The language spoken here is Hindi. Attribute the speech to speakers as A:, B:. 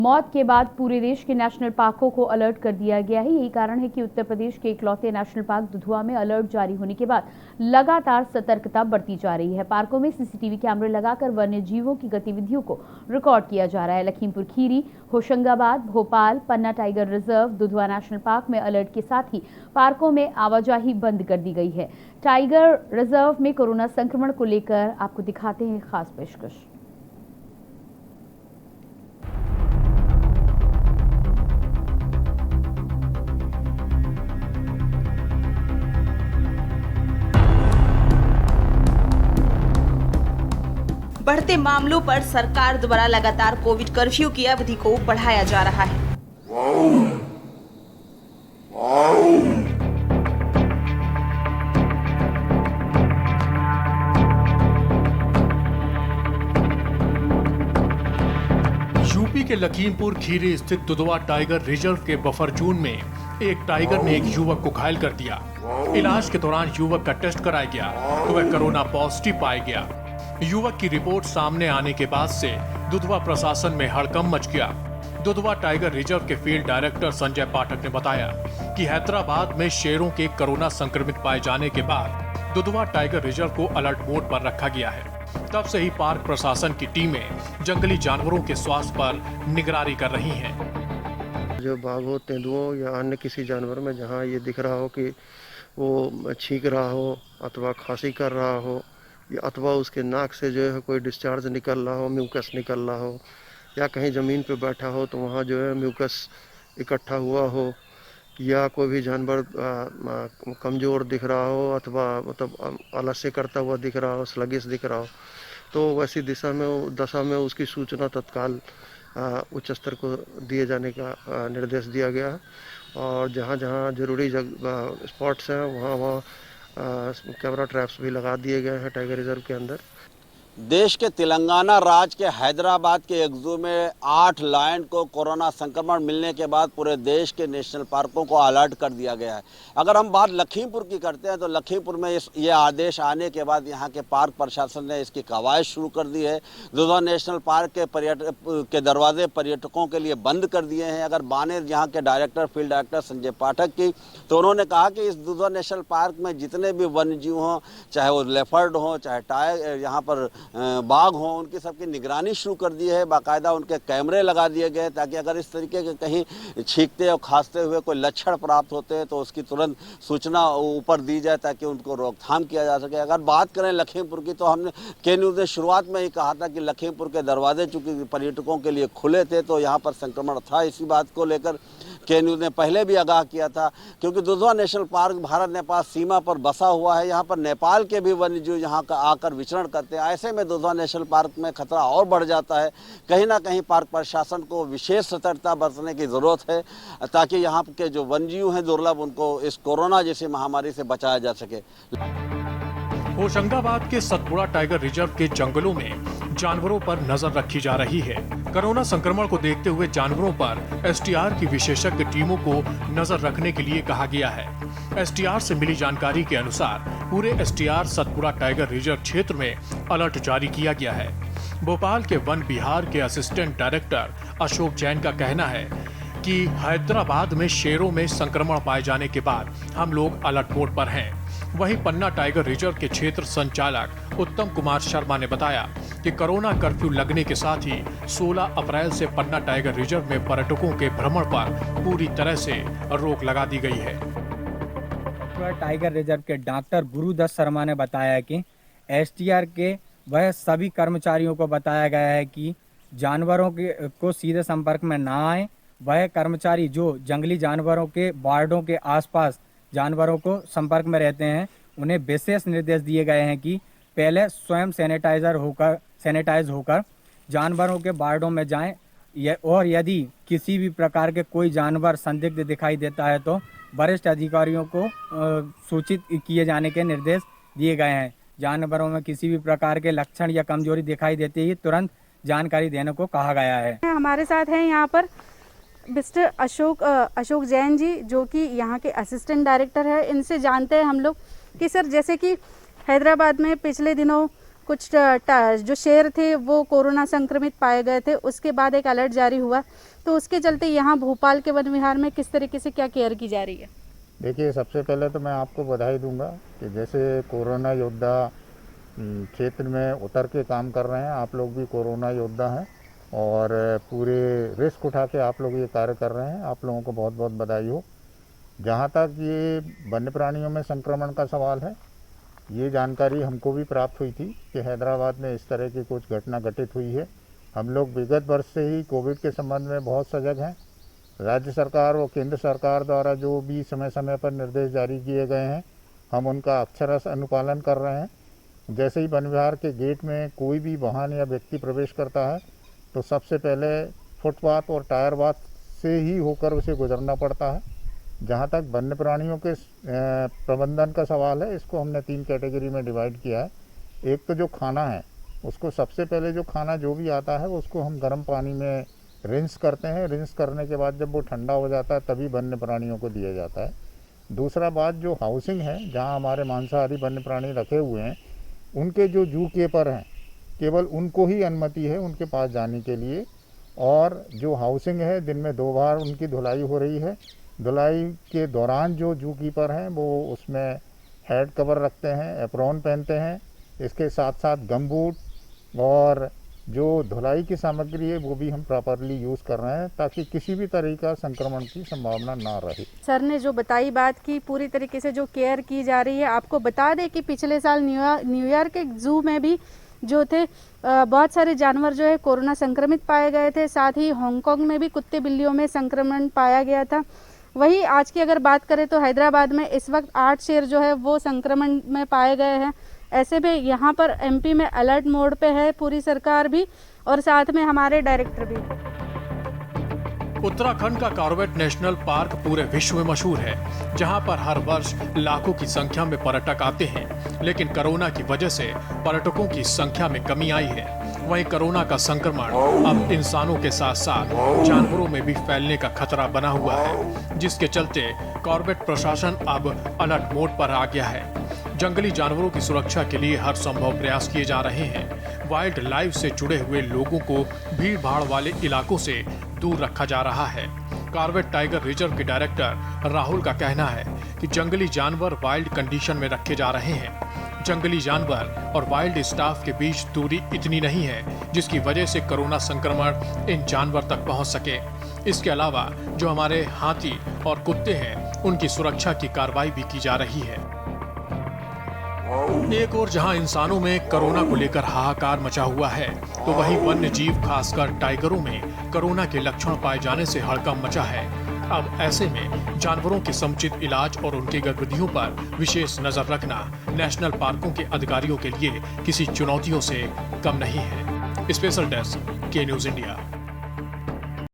A: मौत के बाद पूरे देश के नेशनल पार्कों को अलर्ट कर दिया गया है। यही कारण है कि उत्तर प्रदेश के इकलौते नेशनल पार्क दुधवा में अलर्ट जारी होने के बाद लगातार सतर्कता बरती जा रही है। पार्कों में सीसीटीवी कैमरे लगाकर वन्य जीवों की गतिविधियों को रिकॉर्ड किया जा रहा है। Lakhimpur Kheri, Hoshangabad, Bhopal, Panna tiger reserve, Dudhwa national park में अलर्ट के साथ ही पार्कों में आवाजाही बंद कर दी गई है। टाइगर रिजर्व में कोरोना संक्रमण को लेकर आपको दिखाते हैं खास पेशकश।
B: बढ़ते मामलों पर सरकार द्वारा लगातार कोविड कर्फ्यू की अवधि को बढ़ाया जा रहा है।
C: यूपी के लखीमपुर खीरी स्थित दुधवा टाइगर रिजर्व के बफर जोन में एक टाइगर ने एक युवक को घायल कर दिया। इलाज के दौरान युवक का टेस्ट कराया गया तो वह कोरोना पॉजिटिव पाया गया। युवक की रिपोर्ट सामने आने के बाद से दुधवा प्रशासन में हड़कंप मच गया। दुधवा टाइगर रिजर्व के फील्ड डायरेक्टर संजय पाठक ने बताया कि हैदराबाद में शेरों के कोरोना संक्रमित पाए जाने के बाद दुधवा टाइगर रिजर्व को अलर्ट मोड पर रखा गया है। तब से ही पार्क प्रशासन की टीमें जंगली जानवरों के स्वास्थ्य पर निगरानी कर रही हैं।
D: जो बाघ हो, तेंदुओं या अन्य किसी जानवर में जहां ये दिख रहा हो कि वो छींक रहा हो अथवा खांसी कर रहा हो या अथवा उसके नाक से जो है कोई डिस्चार्ज निकल रहा हो, म्यूकस निकल रहा हो, या कहीं ज़मीन पे बैठा हो तो वहाँ जो है म्यूकस इकट्ठा हुआ हो, या कोई भी जानवर कमज़ोर दिख रहा हो अथवा मतलब आलस्य करता हुआ दिख रहा हो, स्लगिश दिख रहा हो, तो वैसी दशा में उसकी सूचना तत्काल उच्च स्तर को दिए जाने का निर्देश दिया गया है। और जहाँ जहाँ जरूरी स्पॉट्स हैं वहाँ कैमरा ट्रैप्स भी लगा दिए गए हैं टाइगर रिजर्व के अंदर।
E: देश के तेलंगाना राज्य के हैदराबाद के एक जू में 8 लायन को कोरोना संक्रमण मिलने के बाद पूरे देश के नेशनल पार्कों को अलर्ट कर दिया गया है। अगर हम बात लखीमपुर की करते हैं तो लखीमपुर में ये आदेश आने के बाद यहाँ के पार्क प्रशासन ने इसकी कवायद शुरू कर दी है। दुधवा नेशनल पार्क के दरवाजे पर्यटकों के लिए बंद कर दिए हैं। अगर बाने यहाँ के फील्ड डायरेक्टर संजय पाठक की, तो उन्होंने कहा कि इस दुधवा नेशनल पार्क में जितने भी वन्य जीव हों, चाहे वो लेपर्ड हों, चाहे टाइगर, यहाँ पर बाघ हों, उनकी सबकी निगरानी शुरू कर दी है। बाकायदा उनके कैमरे लगा दिए गए ताकि अगर इस तरीके के कहीं छींकते और खांसते हुए कोई लक्षण प्राप्त होते हैं तो उसकी तुरंत सूचना ऊपर दी जाए ताकि उनको रोकथाम किया जा सके। अगर बात करें लखीमपुर की, तो हमने के न्यूज़ ने शुरुआत में ही कहा था कि लखीमपुर के दरवाजे चूंकि पर्यटकों के लिए खुले थे तो यहाँ पर संक्रमण था। इसी बात को लेकर के न्यूज़ ने पहले भी आगाह किया था, क्योंकि दुधवा नेशनल पार्क भारत नेपाल सीमा पर बसा हुआ है। यहाँ पर नेपाल के भी वन्यजीव यहाँ का आकर विचरण करते हैं। ऐसे में दुधवा नेशनल पार्क में खतरा और बढ़ जाता है। कहीं ना कहीं पार्क प्रशासन को विशेष सतर्कता बरतने की जरूरत है ताकि यहाँ के जो वन्यजीव हैं दुर्लभ, उनको इस कोरोना जैसी महामारी से बचाया जा सके।
C: होशंगाबाद के सतपुड़ा टाइगर रिजर्व के जंगलों में जानवरों पर नजर रखी जा रही है। कोरोना संक्रमण को देखते हुए जानवरों पर एसटीआर की विशेषज्ञ टीमों को नजर रखने के लिए कहा गया है। एसटीआर से मिली जानकारी के अनुसार पूरे एसटीआर सतपुड़ा टाइगर रिजर्व क्षेत्र में अलर्ट जारी किया गया है। भोपाल के वन विहार के असिस्टेंट डायरेक्टर अशोक जैन का कहना है कि हैदराबाद में शेरों में संक्रमण पाए जाने के बाद हम लोग अलर्ट मोड पर हैं। वहीं पन्ना टाइगर रिजर्व के क्षेत्र संचालक उत्तम कुमार शर्मा ने बताया कि कोरोना कर्फ्यू लगने के साथ ही 16 अप्रैल से पन्ना टाइगर रिजर्व में पर्यटकों के भ्रमण पर पूरी तरह से रोक लगा दी गई है।
F: टाइगर रिजर्व के डॉक्टर गुरुदत्त शर्मा ने बताया कि एसटीआर के वह सभी कर्मचारियों को बताया गया है कि जानवरों को सीधे संपर्क में ना आए। वह कर्मचारी जो जंगली जानवरों के वार्डों के आसपास जानवरों को संपर्क में रहते हैं, उन्हें विशेष निर्देश दिए गए हैं कि पहले स्वयं सैनिटाइज होकर जानवरों के वार्डों में जाएं और यदि किसी भी प्रकार के कोई जानवर संदिग्ध दिखाई देता है तो वरिष्ठ अधिकारियों को सूचित किए जाने के निर्देश दिए गए हैं। जानवरों में किसी भी प्रकार के लक्षण या कमजोरी दिखाई देते ही तुरंत जानकारी देने को कहा गया है।
G: हमारे साथ हैं यहाँ पर मिस्टर अशोक जैन जी, जो कि यहाँ के असिस्टेंट डायरेक्टर है। इनसे जानते हैं हम लोग कि सर, जैसे कि हैदराबाद में पिछले दिनों कुछ जो शेर थे वो कोरोना संक्रमित पाए गए थे, उसके बाद एक अलर्ट जारी हुआ, तो उसके चलते यहाँ भोपाल के वन विहार में किस तरीके से क्या केयर की जा रही है?
H: देखिए, सबसे पहले तो मैं आपको बधाई दूंगा कि जैसे कोरोना योद्धा क्षेत्र में उतर के काम कर रहे हैं। आप लोग भी कोरोना योद्धा हैं और पूरे रिस्क उठा के आप लोग ये कार्य कर रहे हैं। आप लोगों को बहुत बहुत बधाई हो। जहाँ तक ये वन्य प्राणियों में संक्रमण का सवाल है, ये जानकारी हमको भी प्राप्त हुई थी कि हैदराबाद में इस तरह की कुछ घटना घटित हुई है। हम लोग विगत वर्ष से ही कोविड के संबंध में बहुत सजग हैं। राज्य सरकार और केंद्र सरकार द्वारा जो भी समय समय पर निर्देश जारी किए गए हैं, हम उनका अक्षरशः अनुपालन कर रहे हैं। जैसे ही वन विहार के गेट में कोई भी वाहन या व्यक्ति प्रवेश करता है तो सबसे पहले फुटपाथ और टायर बाथ से ही होकर उसे गुजरना पड़ता है। जहाँ तक वन्य प्राणियों के प्रबंधन का सवाल है, इसको हमने 3 कैटेगरी में डिवाइड किया है। एक तो जो खाना है, उसको सबसे पहले जो खाना जो भी आता है उसको हम गर्म पानी में रिंस करते हैं। रिंस करने के बाद जब वो ठंडा हो जाता है तभी वन्य प्राणियों को दिया जाता है। दूसरा बात, जो हाउसिंग है, जहाँ हमारे मांसाहारी वन्य प्राणी रखे हुए हैं, उनके जो जू कीपर हैं, केवल उनको ही अनुमति है उनके पास जाने के लिए। और जो हाउसिंग है, दिन में 2 बार उनकी धुलाई हो रही है। धुलाई के दौरान जो जू कीपर हैं वो उसमें हेड कवर रखते हैं, एप्रॉन पहनते हैं। इसके साथ साथ गमबूट और जो धुलाई की सामग्री है वो भी हम प्रॉपरली यूज़ कर रहे हैं ताकि किसी भी तरह का संक्रमण की संभावना ना रहे।
G: सर ने जो बताई बात की, पूरी तरीके से जो केयर की जा रही है। आपको बता दें कि पिछले साल न्यूयॉर्क के जू में भी जो थे बहुत सारे जानवर जो है कोरोना संक्रमित पाए गए थे। साथ ही हांगकांग में भी कुत्ते बिल्लियों में संक्रमण पाया गया था। वही आज की अगर बात करें तो हैदराबाद में इस वक्त 8 शेर जो है वो संक्रमण में पाए गए हैं। ऐसे में यहाँ पर एमपी में अलर्ट मोड पे है पूरी सरकार भी और साथ में हमारे डायरेक्टर भी।
C: उत्तराखंड का कॉर्बेट नेशनल पार्क पूरे विश्व में मशहूर है, जहां पर हर वर्ष लाखों की संख्या में पर्यटक आते हैं। लेकिन कोरोना की वजह से पर्यटकों की संख्या में कमी आई है। वहीं कोरोना का संक्रमण अब इंसानों के साथ साथ जानवरों में भी फैलने का खतरा बना हुआ है, जिसके चलते कॉर्बेट प्रशासन अब अलर्ट मोड पर आ गया है। जंगली जानवरों की सुरक्षा के लिए हर संभव प्रयास किए जा रहे हैं। वाइल्ड लाइफ से जुड़े हुए लोगों को भीड़ भाड़ वाले इलाकों से दूर रखा जा रहा है। कॉर्बेट टाइगर रिजर्व के डायरेक्टर राहुल का कहना है कि जंगली जानवर वाइल्ड कंडीशन में रखे जा रहे हैं। जंगली जानवर और वाइल्ड स्टाफ के बीच दूरी इतनी नहीं है जिसकी वजह से कोरोना संक्रमण इन जानवर तक पहुंच सके। इसके अलावा जो हमारे हाथी और कुत्ते हैं, उनकी सुरक्षा की कार्रवाई भी की जा रही है। एक और जहां इंसानों में कोरोना को लेकर हाहाकार मचा हुआ है, तो वहीं वन्य जीव खासकर टाइगरों में कोरोना के लक्षण पाए जाने से हड़कंप मचा है। अब ऐसे में जानवरों के समुचित इलाज और उनकी गतिविधियों पर विशेष नजर रखना नेशनल पार्कों के अधिकारियों के लिए किसी चुनौतियों से कम नहीं है। स्पेशल डेस्क, के न्यूज़ इंडिया।